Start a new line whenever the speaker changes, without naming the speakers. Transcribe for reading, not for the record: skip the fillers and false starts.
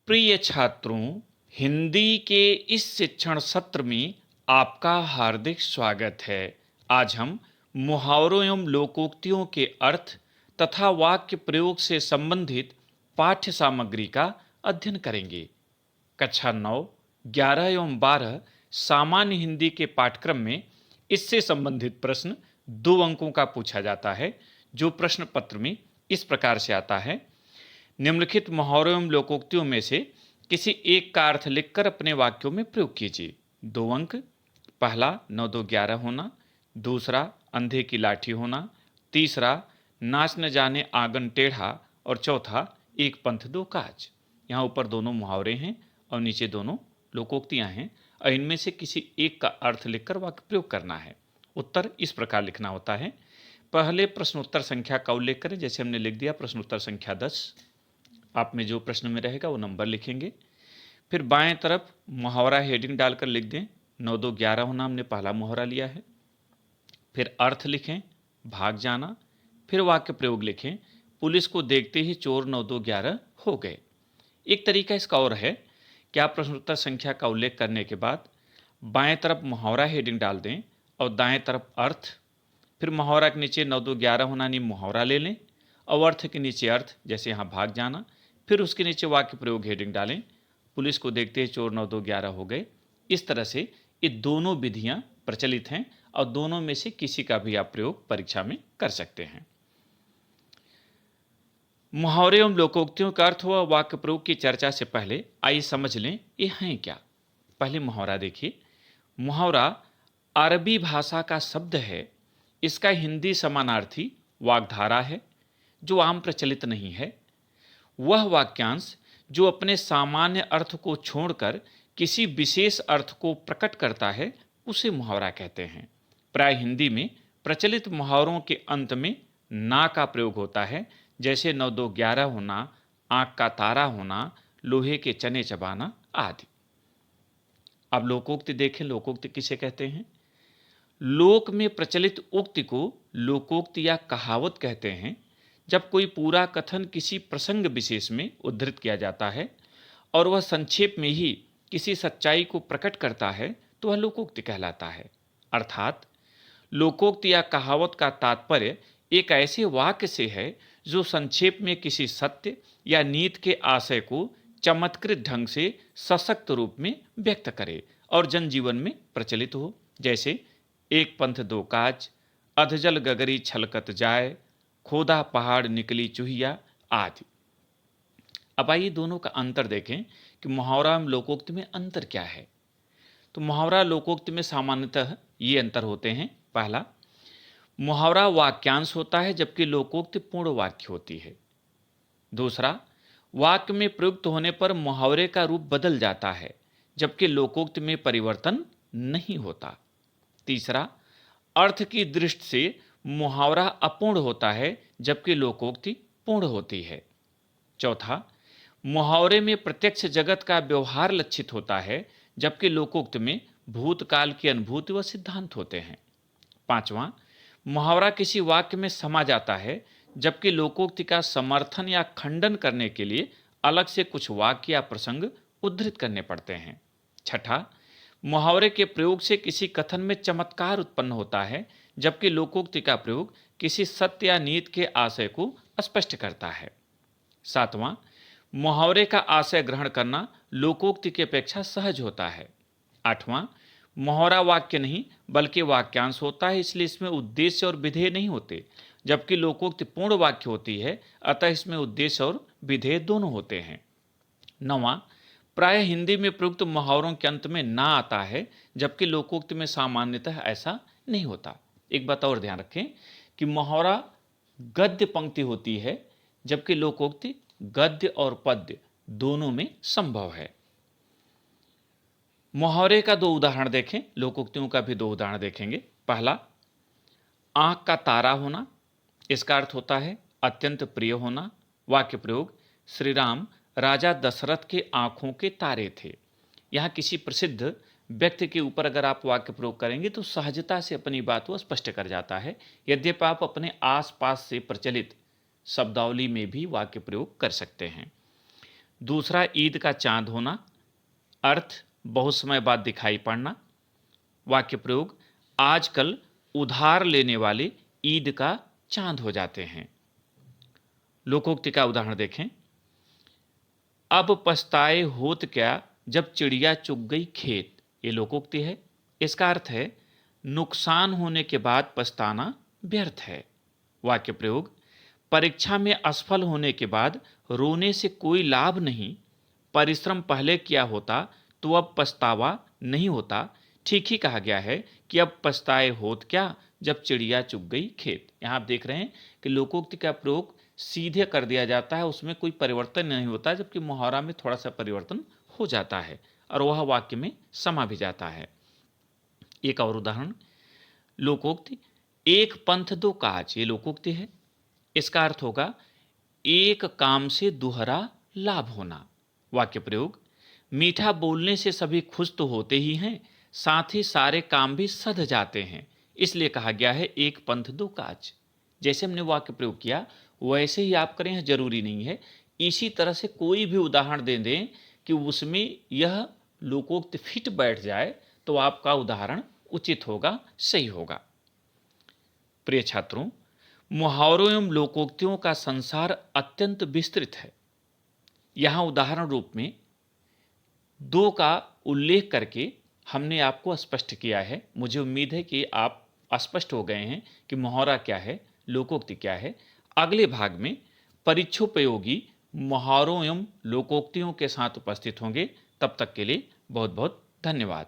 प्रिय छात्रों, हिंदी के इस शिक्षण सत्र में आपका हार्दिक स्वागत है। आज हम मुहावरों एवं लोकोक्तियों के अर्थ तथा वाक्य प्रयोग से संबंधित पाठ्य सामग्री का अध्ययन करेंगे। कक्षा 9, 11 एवं 12 सामान्य हिंदी के पाठ्यक्रम में इससे संबंधित प्रश्न 2 अंकों का पूछा जाता है, जो प्रश्न पत्र में इस प्रकार से आता है। निम्नलिखित मुहावरों एवं लोकोक्तियों में से किसी एक का अर्थ लिखकर अपने वाक्यों में प्रयोग कीजिए। 2 अंक। पहला 9 2 11 होना, दूसरा अंधे की लाठी होना, तीसरा नाच न जाने आंगन टेढ़ा और चौथा एक पंथ दो काज। यहाँ ऊपर दोनों मुहावरे हैं और नीचे दोनों लोकोक्तियाँ हैं और इनमें से किसी एक का अर्थ लिखकर वाक्य प्रयोग करना है। उत्तर इस प्रकार लिखना होता है। पहले प्रश्नोत्तर संख्या का उल्लेख करें, जैसे हमने लिख दिया प्रश्नोत्तर संख्या 10। आप में जो प्रश्न में रहेगा वो नंबर लिखेंगे। फिर बाएं तरफ मुहावरा हेडिंग डालकर लिख दें 9 2 11 होना, हमने पहला मुहावरा लिया है। फिर अर्थ लिखें, भाग जाना। फिर वाक्य प्रयोग लिखें, पुलिस को देखते ही चोर 9 2 11 हो गए। एक तरीका इसका और है कि आप प्रश्नोत्तर संख्या का उल्लेख करने के बाद बाएं तरफ मुहावरा हेडिंग डाल दें और दाएं तरफ अर्थ। फिर मुहावरा के नीचे 9 2 11 होना नहीं मुहावरा ले लें और अर्थ के नीचे अर्थ, जैसे यहाँ भाग जाना। फिर उसके नीचे वाक्य प्रयोग हेडिंग डालें, पुलिस को देखते ही चोर 9 2 11 हो गए। इस तरह से ये दोनों विधियां प्रचलित हैं और दोनों में से किसी का भी आप प्रयोग परीक्षा में कर सकते हैं। मुहावरे एवं लोकोक्तियों का अर्थ व वाक्य प्रयोग की चर्चा से पहले आइए समझ लें ये हैं क्या। पहले मुहावरा देखिए। मुहावरा अरबी भाषा का शब्द है। इसका हिंदी समानार्थी वाग्धारा है, जो आम प्रचलित नहीं है। वह वाक्यांश जो अपने सामान्य अर्थ को छोड़कर किसी विशेष अर्थ को प्रकट करता है, उसे मुहावरा कहते हैं। प्राय हिंदी में प्रचलित मुहावरों के अंत में ना का प्रयोग होता है, जैसे 9 2 11 होना, आंख का तारा होना, लोहे के चने चबाना आदि। अब लोकोक्ति देखें। लोकोक्ति किसे कहते हैं? लोक में प्रचलित उक्ति को लोकोक्ति या कहावत कहते हैं। जब कोई पूरा कथन किसी प्रसंग विशेष में उद्धृत किया जाता है और वह संक्षेप में ही किसी सच्चाई को प्रकट करता है, तो वह लोकोक्ति कहलाता है। अर्थात लोकोक्ति या कहावत का तात्पर्य एक ऐसे वाक्य से है जो संक्षेप में किसी सत्य या नीति के आशय को चमत्कृत ढंग से सशक्त रूप में व्यक्त करे और जनजीवन में प्रचलित हो, जैसे एक पंथ दो काज, अधजल गगरी छलकत जाए, खोदा पहाड़ निकली चूहिया आदि। अब आइए दोनों का अंतर देखें कि मुहावरा एवं लोकोक्ति में अंतर क्या है। तो मुहावरा लोकोक्ति में सामान्यतः ये अंतर होते हैं। पहला, मुहावरा वाक्यांश होता है जबकि लोकोक्ति पूर्ण वाक्य होती है। दूसरा, वाक्य में प्रयुक्त होने पर मुहावरे का रूप बदल जाता है जबकि लोकोक्ति में परिवर्तन नहीं होता। तीसरा, अर्थ की दृष्टि से मुहावरा अपूर्ण होता है जबकि लोकोक्ति पूर्ण होती है। चौथा, मुहावरे में प्रत्यक्ष जगत का व्यवहार लक्षित होता है जबकि लोकोक्ति में भूतकाल की अनुभूति व सिद्धांत होते हैं। पांचवा, मुहावरा किसी वाक्य में समा जाता है जबकि लोकोक्ति का समर्थन या खंडन करने के लिए अलग से कुछ वाक्य या प्रसंग उद्धृत करने पड़ते हैं। छठा, मुहावरे के प्रयोग से किसी कथन में चमत्कार उत्पन्न होता है जबकि लोकोक्ति का प्रयोग किसी सत्य या नीति के आशय को स्पष्ट करता है। सातवां, मुहावरे का आशय ग्रहण करना लोकोक्ति की अपेक्षा सहज होता है। आठवां, मुहावरा वाक्य नहीं बल्कि वाक्यांश होता है, इसलिए इसमें उद्देश्य और विधेय नहीं होते, जबकि लोकोक्ति पूर्ण वाक्य होती है, अतः इसमें उद्देश्य और विधेय दोनों होते हैं। नौवां, प्राय हिंदी में प्रयुक्त मुहावरों के अंत में ना आता है जबकि लोकोक्ति में सामान्यतः ऐसा नहीं होता। एक बात और ध्यान रखें कि मुहावरा गद्य पंक्ति होती है जबकि लोकोक्ति गद्य और पद्य दोनों में संभव है। मुहावरे का 2 उदाहरण देखें, लोकोक्तियों का भी 2 उदाहरण देखेंगे। पहला, आंख का तारा होना। इसका अर्थ होता है अत्यंत प्रिय होना। वाक्य प्रयोग, श्री राम राजा दशरथ के आंखों के तारे थे। यहाँ किसी प्रसिद्ध व्यक्ति के ऊपर अगर आप वाक्य प्रयोग करेंगे तो सहजता से अपनी बात को स्पष्ट कर जाता है, यद्यपि आप अपने आसपास से प्रचलित शब्दावली में भी वाक्य प्रयोग कर सकते हैं। दूसरा ईद का चांद होना, अर्थ बहुत समय बाद दिखाई पड़ना। वाक्य प्रयोग, आजकल उधार लेने वाले ईद का चांद हो जाते हैं। लोकोक्ति का उदाहरण देखें, अब पछताए होत क्या जब चिड़िया चुग गई खेत। ये लोकोक्ति है। इसका अर्थ है नुकसान होने के बाद पछताना व्यर्थ है। वाक्य प्रयोग, परीक्षा में असफल होने के बाद रोने से कोई लाभ नहीं, परिश्रम पहले किया होता तो अब पछतावा नहीं होता। ठीक ही कहा गया है कि अब पछताए होत क्या जब चिड़िया चुग गई खेत। यहाँ आप देख रहे हैं कि लोकोक्ति का प्रयोग सीधे कर दिया जाता है, उसमें कोई परिवर्तन नहीं होता, जबकि मुहावरा में थोड़ा सा परिवर्तन हो जाता है और वह वाक्य में समा भी जाता है। एक और उदाहरण, लोकोक्ति, एक पंथ दो काज। ये लोकोक्ति है। इसका अर्थ होगा एक काम से दोहरा लाभ होना। वाक्य प्रयोग, मीठा बोलने से सभी खुश तो होते ही हैं, साथ ही सारे काम भी सध जाते हैं, इसलिए कहा गया है एक पंथ दो काज। जैसे हमने वाक्य प्रयोग किया वैसे ही आप करें, जरूरी नहीं है। इसी तरह से कोई भी उदाहरण दे दें कि उसमें यह लोकोक्ति फिट बैठ जाए तो आपका उदाहरण उचित होगा, सही होगा। प्रिय छात्रों, मुहावरों एवं लोकोक्तियों का संसार अत्यंत विस्तृत है। यहाँ उदाहरण रूप में दो का उल्लेख करके हमने आपको स्पष्ट किया है। मुझे उम्मीद है कि आप स्पष्ट हो गए हैं कि मुहावरा क्या है, लोकोक्ति क्या है। अगले भाग में परीक्षोपयोगी मुहावरों एवं लोकोक्तियों के साथ उपस्थित होंगे। तब तक के लिए बहुत बहुत धन्यवाद।